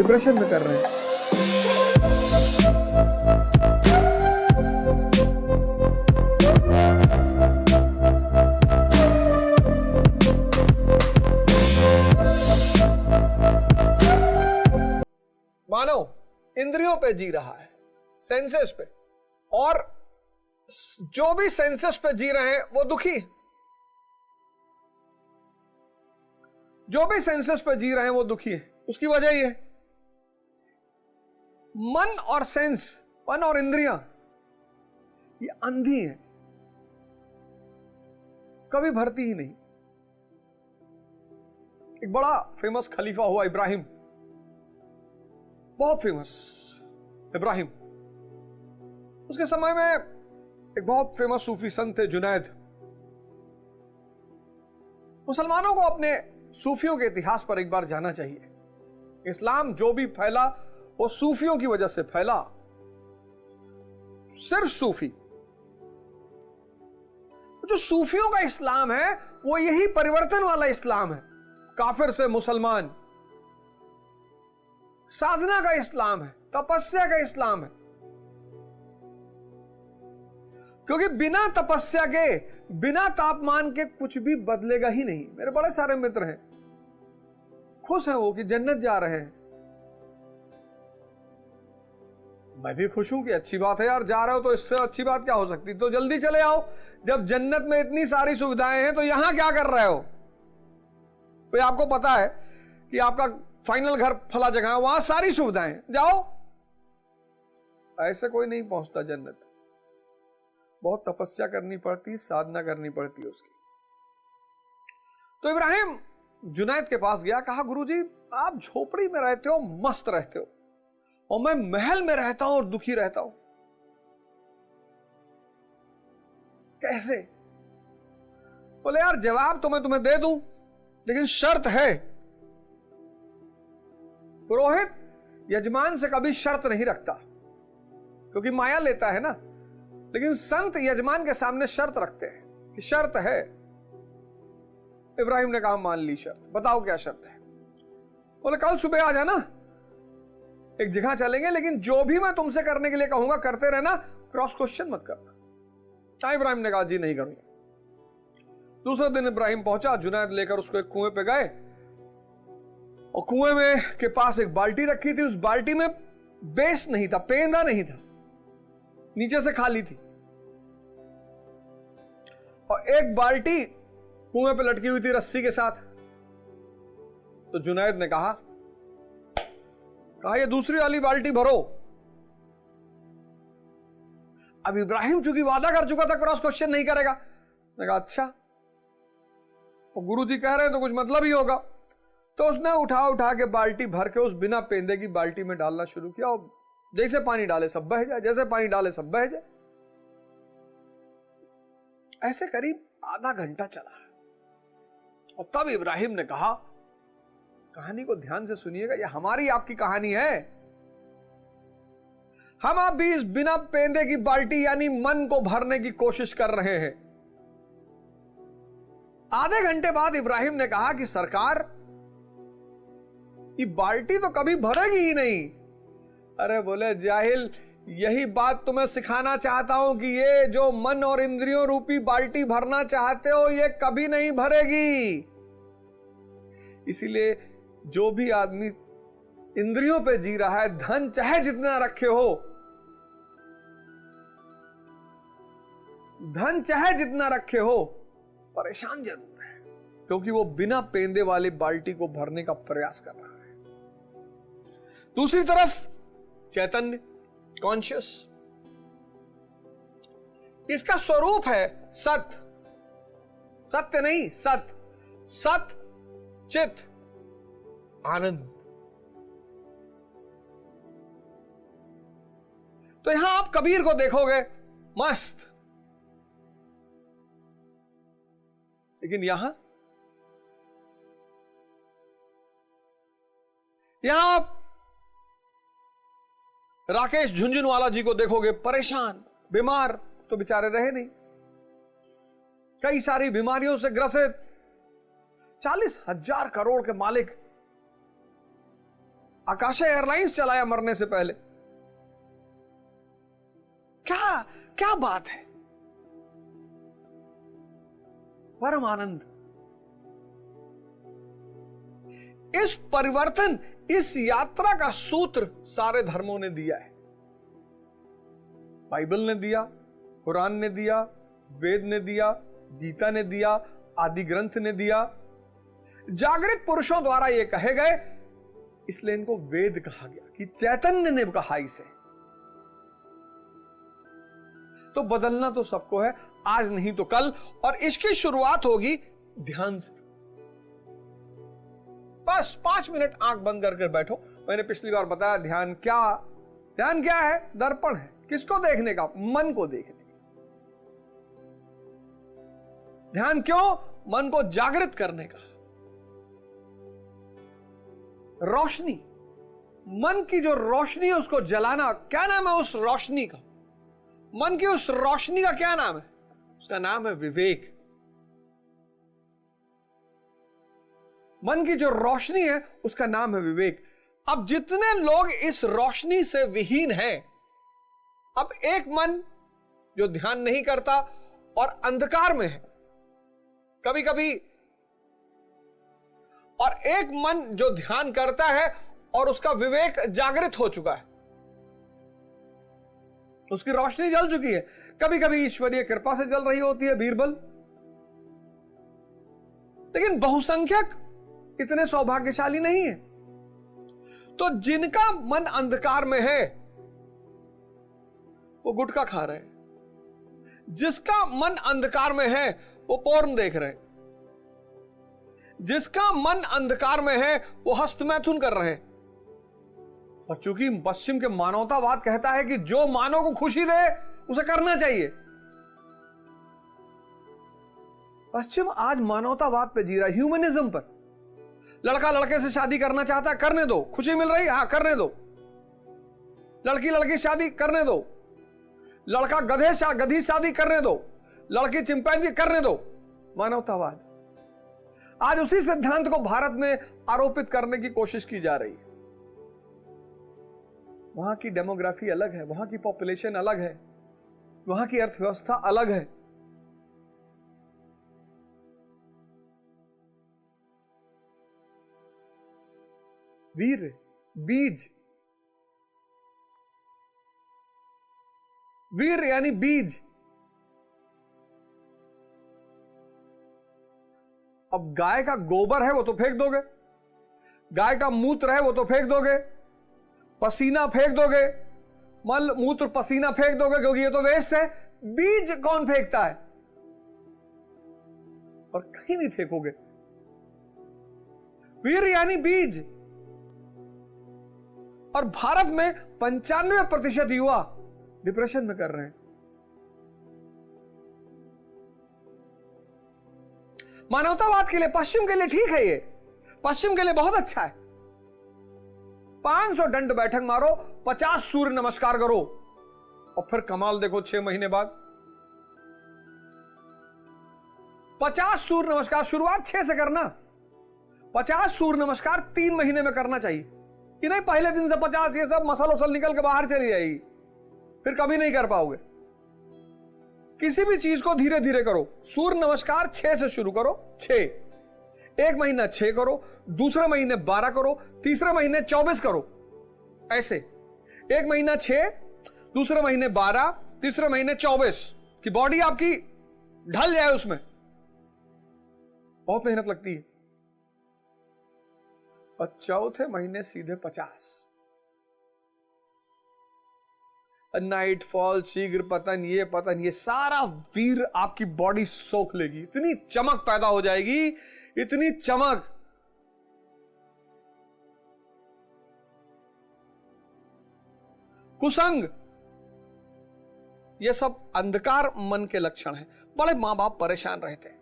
Depression में कर रहे हैं। मानव इंद्रियों पे जी रहा है, सेंसेस पे, और जो भी सेंसेस पे जी रहे हैं वो दुखी है। जो भी सेंसेस पे जी रहे हैं वो दुखी है। उसकी वजह ये मन और सेंस, मन और इंद्रियां, ये अंधी है, कभी भरती ही नहीं। एक बड़ा फेमस खलीफा हुआ इब्राहिम, बहुत फेमस इब्राहिम। उसके समय में एक बहुत फेमस सूफी संत थे जुनैद। मुसलमानों को अपने सूफियों के इतिहास पर एक बार जाना चाहिए। इस्लाम जो भी फैला वो सूफियों की वजह से फैला। सिर्फ सूफी, जो सूफियों का इस्लाम है वो यही परिवर्तन वाला इस्लाम है। काफिर से मुसलमान, साधना का इस्लाम है, तपस्या का इस्लाम है। क्योंकि बिना तपस्या के, बिना तापमान के कुछ भी बदलेगा ही नहीं। मेरे बड़े सारे मित्र हैं, खुश हैं वो कि जन्नत जा रहे हैं। मैं भी खुश हूं कि अच्छी बात है यार, जा रहे हो तो इससे अच्छी बात क्या हो सकती। तो जल्दी चले आओ, जब जन्नत में इतनी सारी सुविधाएं हैं तो यहां क्या कर रहे हो। तो आपको पता है कि आपका फाइनल घर फला जगह है, वहां सारी सुविधाएं, जाओ। ऐसे कोई नहीं पहुंचता जन्नत, बहुत तपस्या करनी पड़ती, साधना करनी पड़ती है उसकी। तो इब्राहिम जुनैद के पास गया, कहा गुरुजी आप झोपड़ी में रहते हो, मस्त रहते हो, और मैं महल में रहता हूं और दुखी रहता हूं, कैसे। बोले यार जवाब तो मैं तुम्हें दे दूं, लेकिन शर्त है। पुरोहित यजमान से कभी शर्त नहीं रखता, क्योंकि माया लेता है ना, लेकिन संत यजमान के सामने शर्त रखते हैं कि शर्त है। इब्राहिम ने कहा मान ली शर्त, बताओ क्या शर्त है। बोले कल सुबह आ जाना, एक जगह चलेंगे, लेकिन जो भी मैं तुमसे करने के लिए कहूंगा करते रहना, क्रॉस क्वेश्चन मत करना। इब्राहिम ने कहा जी नहीं करूंगा। दूसरे दिन इब्राहिम पहुंचा, जुनैद लेकर उसको एक कुएं पे गए, और कुएं में के पास एक बाल्टी रखी थी। उस बाल्टी में बेस नहीं था, पेंदा नहीं था, नीचे से खाली थी, और एक बाल्टी कुएं पे लटकी हुई थी रस्सी के साथ। तो जुनैद ने कहा ये दूसरी वाली बाल्टी भरो। अब इब्राहिम चूंकि वादा कर चुका था क्रॉस क्वेश्चन नहीं करेगा, उसने कहा अच्छा, तो गुरुजी कह रहे हैं तो कुछ मतलब ही होगा। तो उसने उठा के बाल्टी भर के उस बिना पेंदे की बाल्टी में डालना शुरू किया, और जैसे पानी डाले सब बह जाए, जैसे पानी डाले सब बह जाए। ऐसे करीब आधा घंटा चला, और तब इब्राहिम ने कहा, कहानी को ध्यान से सुनिएगा, यह हमारी आपकी कहानी है। हम आप भी इस बिना पेंदे की बाल्टी यानी मन को भरने की कोशिश कर रहे हैं। आधे घंटे बाद इब्राहिम ने कहा कि सरकार ये बाल्टी तो कभी भरेगी ही नहीं। अरे बोले जाहिल, यही बात तुम्हें सिखाना चाहता हूं कि ये जो मन और इंद्रियों रूपी बाल्टी भरना चाहते हो ये कभी नहीं भरेगी। इसीलिए जो भी आदमी इंद्रियों पे जी रहा है, धन चाहे जितना रखे हो, धन चाहे जितना रखे हो, परेशान जरूर है, क्योंकि वो बिना पेंदे वाली बाल्टी को भरने का प्रयास कर रहा है। दूसरी तरफ चैतन्य, कॉन्शियस, इसका स्वरूप है सत, सत्य नहीं सत, सत चित आनंद। तो यहां आप कबीर को देखोगे मस्त, लेकिन यहां आप राकेश झुंझुनवाला जी को देखोगे परेशान, बीमार तो बेचारे रहे नहीं, कई सारी बीमारियों से ग्रसित, 40,000 करोड़ के मालिक, आकाशा एयरलाइंस चलाया मरने से पहले। क्या क्या बात है, परम आनंद। इस परिवर्तन, इस यात्रा का सूत्र सारे धर्मों ने दिया है। बाइबल ने दिया, कुरान ने दिया, वेद ने दिया, गीता ने दिया, आदि ग्रंथ ने दिया, जागृत पुरुषों द्वारा ये कहे गए, इसलिए इनको वेद कहा गया कि चैतन्य ने कहा इसे। तो बदलना तो सबको है, आज नहीं तो कल, और इसकी शुरुआत होगी ध्यान से। बस 5 मिनट आंख बंद करके बैठो। मैंने पिछली बार बताया ध्यान क्या है? दर्पण है। किसको देखने का? मन को देखने का। ध्यान क्यों? मन को जागृत करने का। रोशनी, मन की जो रोशनी है उसको जलाना। क्या नाम है उस रोशनी का? मन की उस रोशनी का क्या नाम है? उसका नाम है विवेक। मन की जो रोशनी है उसका नाम है विवेक। अब जितने लोग इस रोशनी से विहीन हैं, अब एक मन जो ध्यान नहीं करता और अंधकार में है कभी कभी, और एक मन जो ध्यान करता है और उसका विवेक जागृत हो चुका है, उसकी रोशनी जल चुकी है। कभी कभी ईश्वरीय कृपा से जल रही होती है, बीरबल। लेकिन बहुसंख्यक इतने सौभाग्यशाली नहीं है। तो जिनका मन अंधकार में है वो गुटखा खा रहे हैं, जिसका मन अंधकार में है वो पोर्न देख रहे हैं, जिसका मन अंधकार में है वो हस्तमैथुन कर रहे हैं। और चूंकि पश्चिम के मानवतावाद कहता है कि जो मानव को खुशी दे उसे करना चाहिए, पश्चिम आज मानवतावाद पे जी रहा है, ह्यूमनिज्म पर। लड़का लड़के से शादी करना चाहता है, करने दो। खुशी मिल रही है, हाँ करने दो। लड़की लड़की शादी करने दो। लड़का गधी शादी करने दो। लड़की चिंपैंजी करने दो। मानवतावाद आज उसी सिद्धांत को भारत में आरोपित करने की कोशिश की जा रही है। वहां की डेमोग्राफी अलग है, वहां की पॉपुलेशन अलग है, वहां की अर्थव्यवस्था अलग है। वीर, बीज, वीर यानी बीज। अब गाय का गोबर है वो तो फेंक दोगे, गाय का मूत्र है वो तो फेंक दोगे, पसीना फेंक दोगे, मल मूत्र पसीना फेंक दोगे क्योंकि ये तो वेस्ट है। बीज कौन फेंकता है? और कहीं भी फेंकोगे। वीर यानी बीज। और भारत में 95% युवा डिप्रेशन में कर रहे हैं। मानवतावाद के लिए, पश्चिम के लिए ठीक है, ये पश्चिम के लिए बहुत अच्छा है। 500 दंड बैठक मारो, 50 सूर्य नमस्कार करो, और फिर कमाल देखो 6 महीने बाद 50 सूर्य नमस्कार। शुरुआत 6 से करना। 50 सूर्य नमस्कार 3 महीने में करना चाहिए कि नहीं पहले दिन से 50, ये सब मसल उसल निकल के बाहर चली जाएगी, फिर कभी नहीं कर पाओगे। किसी भी चीज को धीरे धीरे करो। सूर्य नमस्कार 6 से शुरू करो। 6, एक महीना 6 करो, दूसरे महीने 12 करो, तीसरे महीने 24 करो। ऐसे एक महीना 6, दूसरे महीने 12, तीसरे महीने 24 कि बॉडी आपकी ढल जाए उसमें। बहुत मेहनत लगती है। और चौथे महीने सीधे 50। नाइट फॉल, शीघ्र पतन, ये सारा वीर आपकी बॉडी सोख लेगी। इतनी चमक पैदा हो जाएगी, इतनी चमक। कुसंग, ये सब अंधकार मन के लक्षण हैं। बड़े मां बाप परेशान रहते हैं।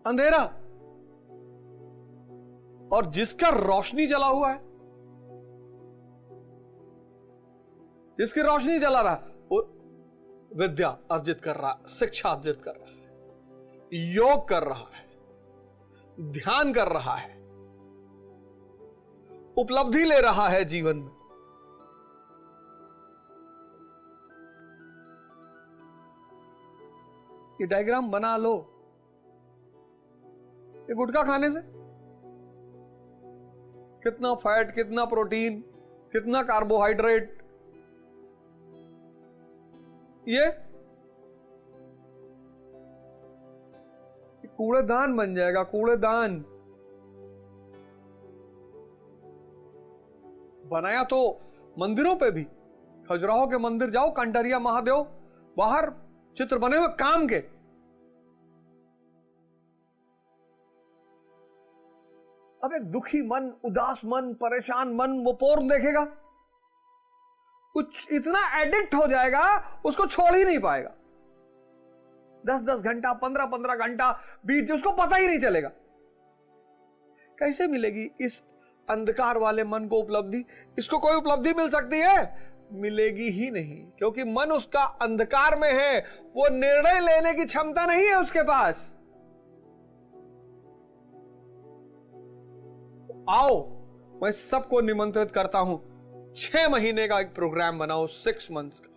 अंधेरा, और जिसका रोशनी जला हुआ है, जिसकी रोशनी जला रहा, वो विद्या अर्जित कर रहा, शिक्षा अर्जित कर रहा है, योग कर रहा है, ध्यान कर रहा है, उपलब्धि ले रहा है जीवन में। ये डायग्राम बना लो। ये गुटखा खाने से कितना फैट, कितना प्रोटीन, कितना कार्बोहाइड्रेट, ये कूड़ेदान बन जाएगा, कूड़ेदान। बनाया तो मंदिरों पे भी, खजुराहो के मंदिर जाओ, कंटरिया महादेव, बाहर चित्र बने हुए काम के। अब एक दुखी मन, उदास मन, परेशान मन वो पोर्न देखेगा, कुछ इतना एडिक्ट हो जाएगा उसको छोड़ ही नहीं पाएगा। 10-10 घंटा, 15-15 घंटा बीत जाए, उसको पता ही नहीं चलेगा। कैसे मिलेगी इस अंधकार वाले मन को उपलब्धि? इसको कोई उपलब्धि मिल सकती है? मिलेगी ही नहीं, क्योंकि मन उसका अंधकार में है। वो निर्णय लेने की क्षमता नहीं है उसके पास। आओ, मैं सबको निमंत्रित करता हूं, 6 महीने का एक प्रोग्राम बनाओ, 6 मंथ्स का।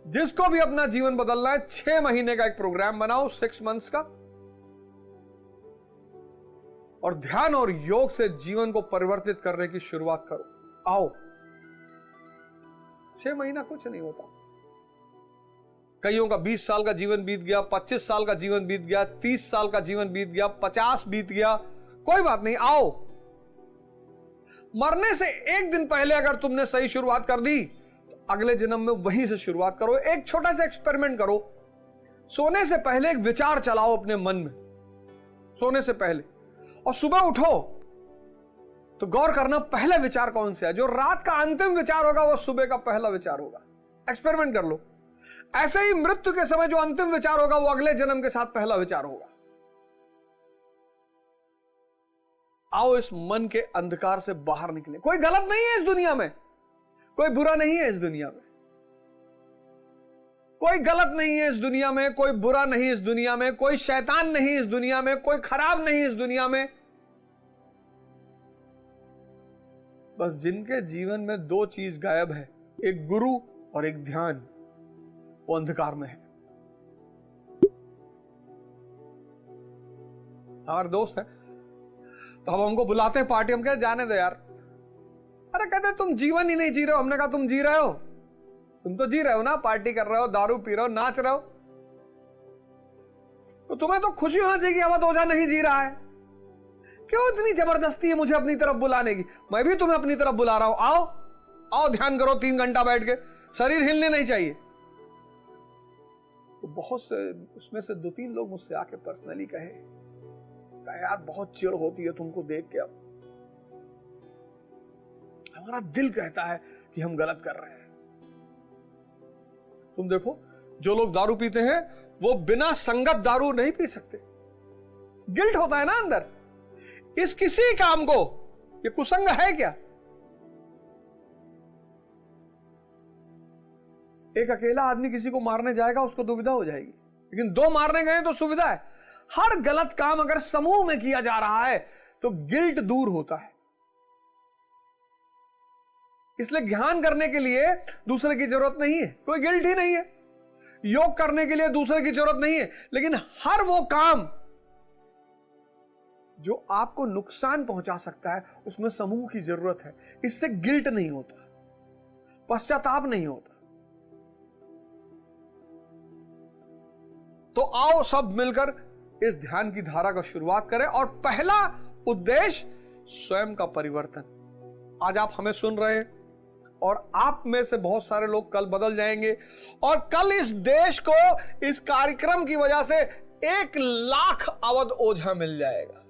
जिसको भी अपना जीवन बदलना है, 6 महीने का एक प्रोग्राम बनाओ, 6 मंथ्स का, और ध्यान और योग से जीवन को परिवर्तित करने की शुरुआत करो। आओ, 6 महीना कुछ नहीं होता। कईयों का 20 साल का जीवन बीत गया, 25 साल का जीवन बीत गया, 30 साल का जीवन बीत गया, 50 बीत गया, कोई बात नहीं। आओ, मरने से एक दिन पहले अगर तुमने सही शुरुआत कर दी तो अगले जन्म में वहीं से शुरुआत करो। एक छोटा सा एक्सपेरिमेंट करो। सोने से पहले एक विचार चलाओ अपने मन में, सोने से पहले, और सुबह उठो तो गौर करना पहला विचार कौन सा है। जो रात का अंतिम विचार होगा वो सुबह का पहला विचार होगा। एक्सपेरिमेंट कर लो। ऐसे ही मृत्यु के समय जो अंतिम विचार होगा वो अगले जन्म के साथ पहला विचार होगा। आओ, इस मन के अंधकार से बाहर निकले। कोई गलत नहीं है इस दुनिया में, कोई बुरा नहीं है इस दुनिया में, कोई गलत नहीं है इस दुनिया में, कोई बुरा नहीं इस दुनिया में, कोई शैतान नहीं इस दुनिया में, कोई खराब नहीं इस दुनिया में। बस जिनके जीवन में 2 चीज गायब है, एक गुरु और एक ध्यान, वो अंधकार में है। हमारे दोस्त है तो अब हमको बुलाते हैं पार्टी, हम कहते जाने दो यार। अरे कहते तुम जीवन ही नहीं जी रहे हो। हमने कहा तुम जी रहे हो, तुम तो जी रहे हो ना, पार्टी कर रहे हो, दारू पी रहे हो, नाच रहे हो, तो तुम्हें तो खुशी होना चाहिए कि अवध ओझा नहीं जी रहा है। क्यों इतनी जबरदस्ती है मुझे अपनी तरफ बुलाने की? मैं भी तुम्हें अपनी तरफ बुला रहा हूं। आओ आओ, ध्यान करो 3 घंटा बैठ के, शरीर हिलने नहीं चाहिए। तो बहुत से उसमें से 2-3 लोग मुझसे आके पर्सनली कहे यार बहुत चिढ़ होती है तुमको देख के। अब हमारा दिल कहता है कि हम गलत कर रहे हैं। तुम देखो, जो लोग दारू पीते हैं वो बिना संगत दारू नहीं पी सकते। गिल्ट होता है ना अंदर। इस किसी काम को, ये कुसंग है क्या? एक अकेला आदमी किसी को मारने जाएगा उसको दुविधा हो जाएगी, लेकिन 2 मारने गए तो सुविधा है। हर गलत काम अगर समूह में किया जा रहा है तो गिल्ट दूर होता है। इसलिए ध्यान करने के लिए दूसरे की जरूरत नहीं है, कोई गिल्ट ही नहीं है। योग करने के लिए दूसरे की जरूरत नहीं है, लेकिन हर वो काम जो आपको नुकसान पहुंचा सकता है उसमें समूह की जरूरत है। इससे गिल्ट नहीं होता, पश्चाताप नहीं होता। तो आओ सब मिलकर इस ध्यान की धारा का शुरुआत करें। और पहला उद्देश्य स्वयं का परिवर्तन। आज आप हमें सुन रहे हैं और आप में से बहुत सारे लोग कल बदल जाएंगे, और कल इस देश को इस कार्यक्रम की वजह से 1 लाख अवध ओझा मिल जाएगा।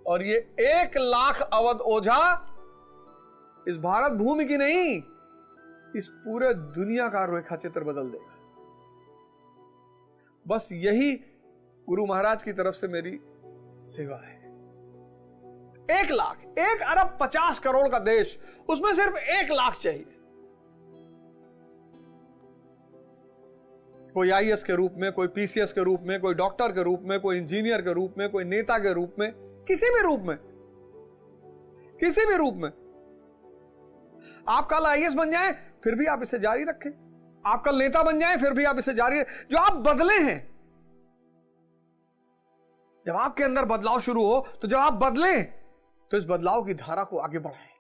और ये 1 लाख अवध ओझा इस भारत भूमि की नहीं, इस पूरे दुनिया का रेखा चित्र बदल देगा। बस यही गुरु महाराज की तरफ से मेरी सेवा है। 1 लाख, 1 अरब 50 करोड़ का देश, उसमें सिर्फ 1 लाख चाहिए। कोई आईएएस के रूप में, कोई पीसीएस के रूप में, कोई डॉक्टर के रूप में, कोई इंजीनियर के रूप में, कोई नेता के रूप में, किसी भी रूप में, किसी भी रूप में। आप कल आईएएस बन जाएं फिर भी आप इसे जारी रखें, आप कल नेता बन जाएं फिर भी आप इसे जारी रखें। जो आप बदले हैं, जब आपके अंदर बदलाव शुरू हो, तो जब आप बदलें तो इस बदलाव की धारा को आगे बढ़ाएं।